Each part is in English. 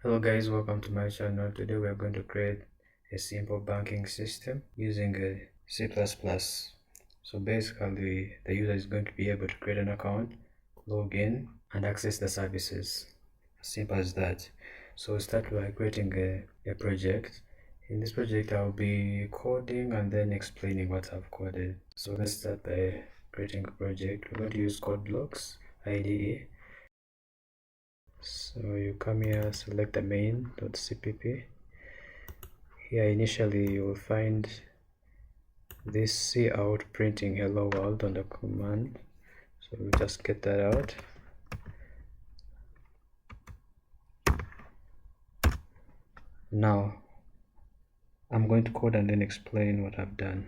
Hello guys, welcome to my channel. Today we are going to create a simple banking system using a C++. So basically the user is going to be able to create an account, log in and access the services. As simple as that. So we'll start by creating a project. In this project I'll be coding and then explaining what I've coded. So let's start by creating a project. We're going to use code blocks IDE. So you come here, select the main.cpp. Here initially you will find this cout printing hello world on the command, so we just get that out. Now I'm going to code and then explain what I've done.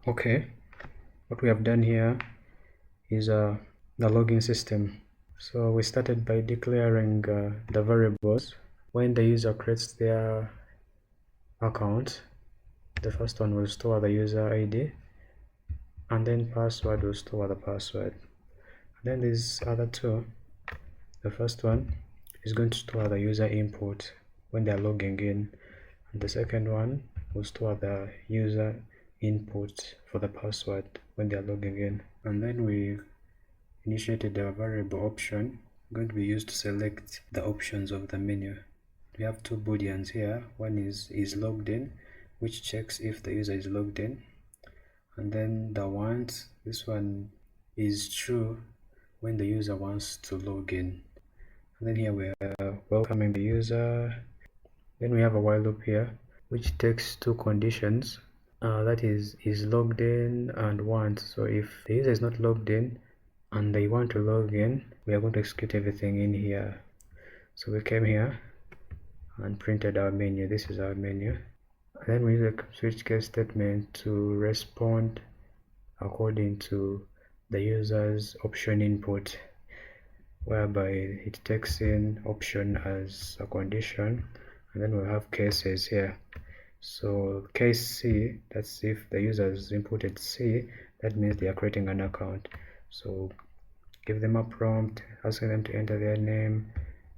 Okay, what we have done here is the login system. So we started by declaring the variables. When the user creates their account, the first one will store the user ID, and then password will store the password. And then these other two, the first one is going to store the user input when they are logging in, and the second one will store the user input for the password when they are logging in. And then we initiated the variable option going to be used to select the options of the menu. We have two booleans here. One is logged in, which checks if the user is logged in, and then the want, this one is true when the user wants to log in. And then here we are welcoming the user. Then we have a while loop here which takes two conditions, that is logged in and want. So if the user is not logged in and they want to log in, we are going to execute everything in here. So we came here, and printed our menu. This is our menu. And then we use a switch case statement to respond according to the user's option input, whereby it takes in option as a condition, and then we'll have cases here. So case C, that's if the user has inputted C, that means they are creating an account. So give them a prompt asking them to enter their name,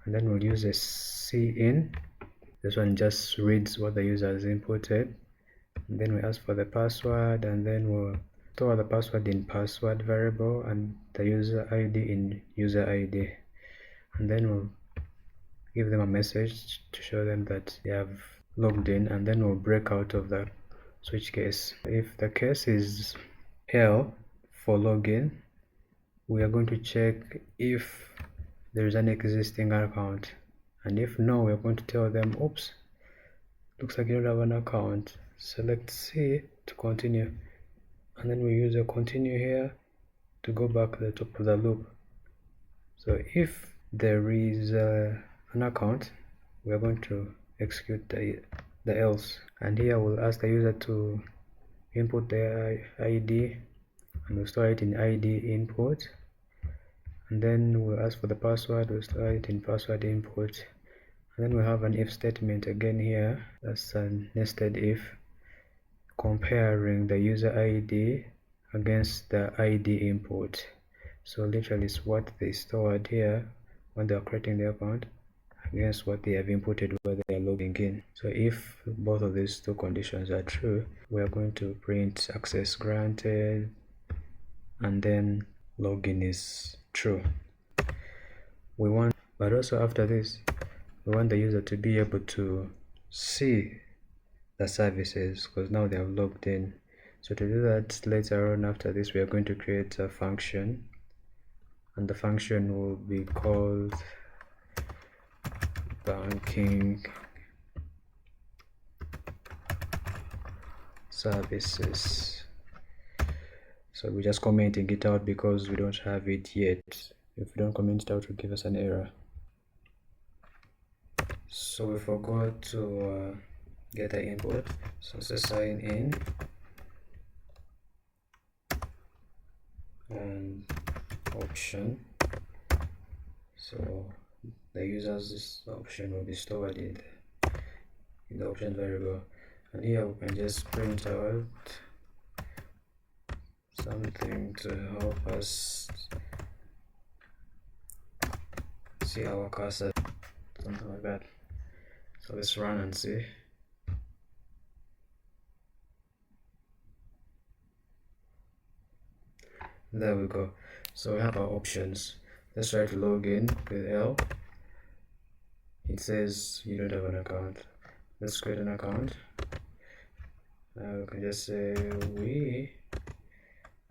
and then we'll use a cin. This one just reads what the user has inputted, and then we ask for the password, and then we'll store the password in password variable and the user ID in user ID, and then we'll give them a message to show them that they have logged in, and then we'll break out of the switch case. If the case is L for login, we are going to check if there is an existing account, and if no, we are going to tell them, oops, looks like you don't have an account. Select C to continue, and then we use a continue here to go back to the top of the loop. So if there is an account, we are going to execute the else, and here we'll ask the user to input their ID, and we'll store it in ID input, and then we'll ask for the password, we'll store it in password input, and then we have an if statement again here. That's a nested if, comparing the user ID against the ID input. So literally it's what they stored here when they are creating the account against what they have inputted where they are logging in. So if both of these two conditions are true, we are going to print access granted, and then login is true. But also after this, we want the user to be able to see the services because now they have logged in. So to do that, later on after this, we are going to create a function, and the function will be called banking services. So we're just commenting it out because we don't have it yet. If we don't comment it out, it will give us an error. So we forgot to get the input, so say sign in and option. So the user's option will be stored in the option variable, and here we can just print out something to help us see our cursor, something like that. So let's run and see. There we go. So we have our options. Let's try to log in with L. It says you don't have an account. Let's create an account. We can just say we,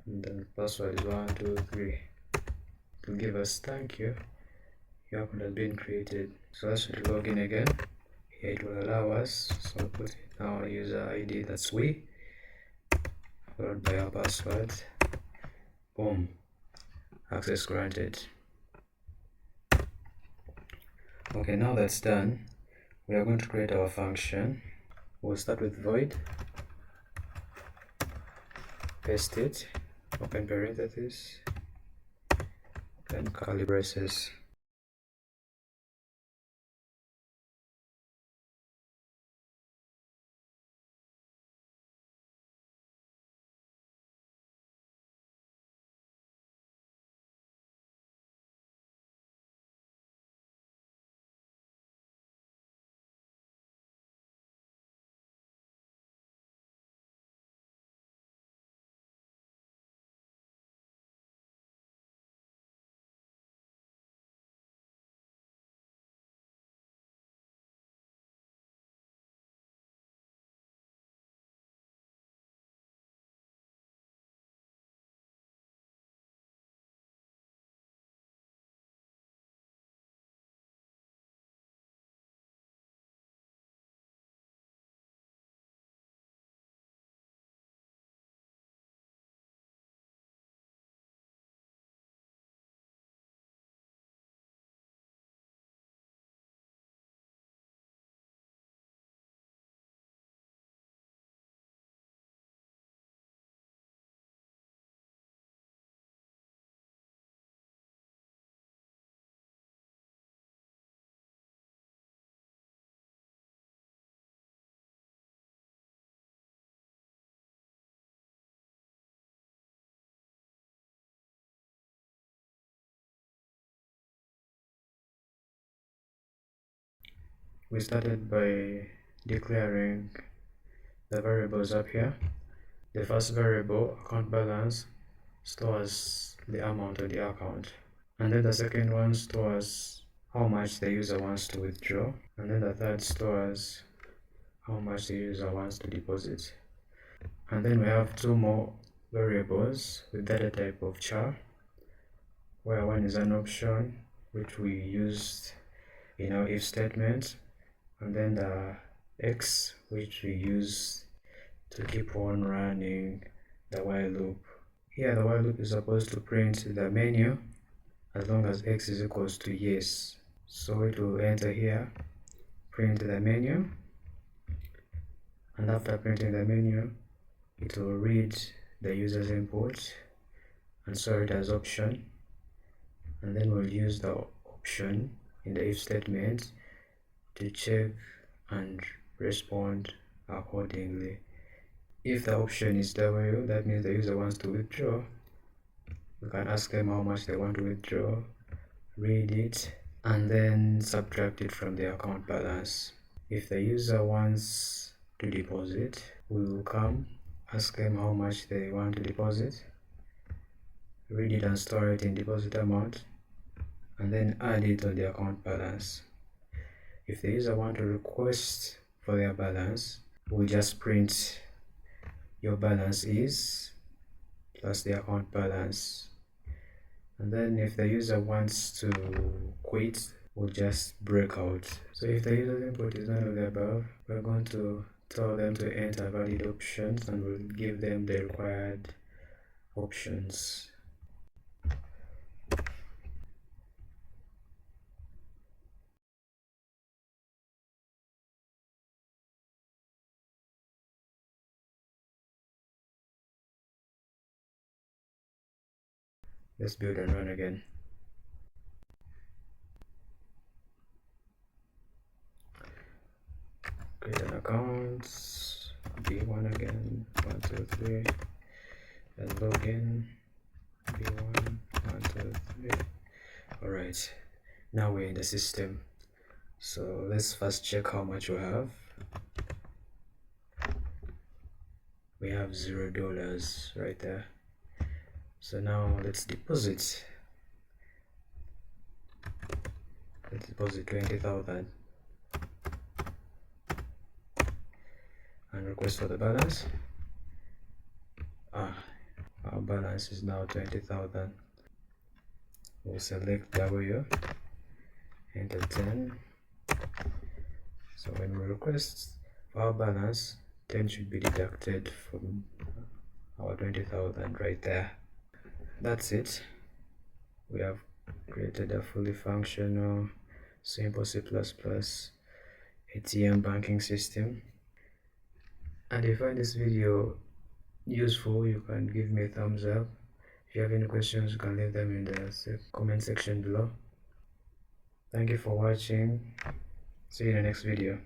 and then password is 1 2 3. It will give us thank you, your account has been created. So let's try to log in again. Here it will allow us, so put in our user ID, that's we, followed by our password. Boom, access granted. Okay, now that's done, we are going to create our function. We'll start with void, paste it, open parentheses, then curly braces. We started by declaring the variables up here. The first variable, account balance, stores the amount of the account, and then the second one stores how much the user wants to withdraw, and then the third stores how much the user wants to deposit. And then we have two more variables with data type of char, where one is an option which we used in our if statement, and then the x which we use to keep on running the while loop. Here the while loop is supposed to print the menu as long as x is equals to yes. So it will enter here, print the menu, and after printing the menu it will read the user's input and store it as option, and then we'll use the option in the if statement to check and respond accordingly. If the option is W, that means the user wants to withdraw. We can ask them how much they want to withdraw, read it, and then subtract it from the account balance. If the user wants to deposit, we will come, ask them how much they want to deposit, read it and store it in deposit amount, and then add it on the account balance. If the user wants to request for their balance, we'll just print your balance is plus the account balance. And then if the user wants to quit, we'll just break out. So if the user's input is none of the above, we're going to tell them to enter valid options, and we'll give them the required options. Let's build and run again. Create an account, B1 again, 1, 2, 3, then log in, B1, 1, 2, 3. Alright, now we're in the system. So let's first check how much we have. We have $0 right there. So now let's deposit. Let's deposit 20,000 and request for the balance. Our balance is now 20,000. We'll select W, enter 10. So when we request for our balance, 10 should be deducted from our 20,000 right there. That's it. We have created a fully functional simple C++ ATM banking system. And if you find this video useful, you can give me a thumbs up. If you have any questions, you can leave them in the comment section below. Thank you for watching. See you in the next video.